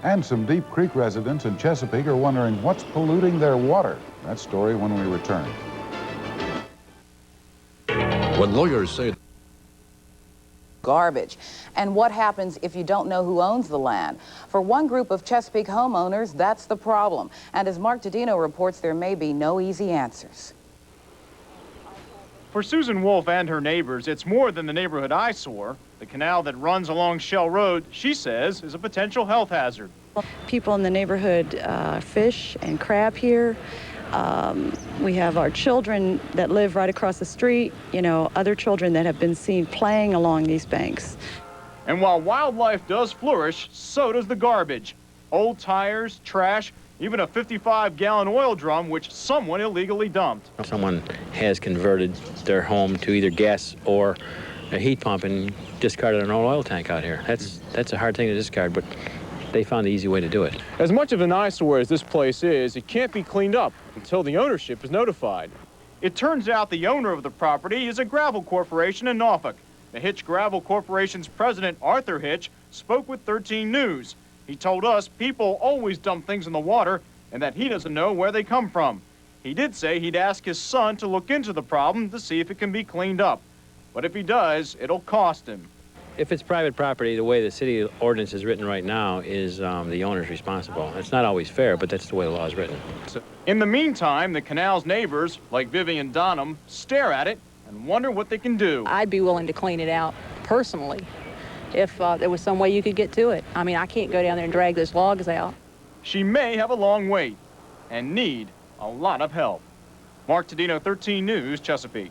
And some Deep Creek residents in Chesapeake are wondering what's polluting their water. That story when we return. When lawyers say garbage, and what happens if you don't know who owns the land. For one group of Chesapeake homeowners, that's the problem. And as Mark Tadino reports, there may be no easy answers. For Susan Wolf and her neighbors, it's more than the neighborhood eyesore. The canal that runs along Shell Road, she says, is a potential health hazard. People in the neighborhood fish and crab here. We have our children that live right across the street, you know, other children that have been seen playing along these banks. And while wildlife does flourish, so does the garbage. Old tires, trash, even a 55-gallon oil drum, which someone illegally dumped. Someone has converted their home to either gas or a heat pump and discarded an old oil tank out here. That's a hard thing to discard, but they found the easy way to do it. As much of an eyesore as this place is, it can't be cleaned up until the ownership is notified. It turns out the owner of the property is a gravel corporation in Norfolk. The Hitch Gravel Corporation's president, Arthur Hitch, spoke with 13 News. He told us people always dump things in the water and that he doesn't know where they come from. He did say he'd ask his son to look into the problem to see if it can be cleaned up. But if he does, it'll cost him. If it's private property, the way the city ordinance is written right now is the owner's responsible. It's not always fair, but that's the way the law is written. In the meantime, the canal's neighbors, like Vivian Donham, stare at it and wonder what they can do. I'd be willing to clean it out personally if there was some way you could get to it. I mean, I can't go down there and drag those logs out. She may have a long wait and need a lot of help. Mark Tadino, 13 News, Chesapeake.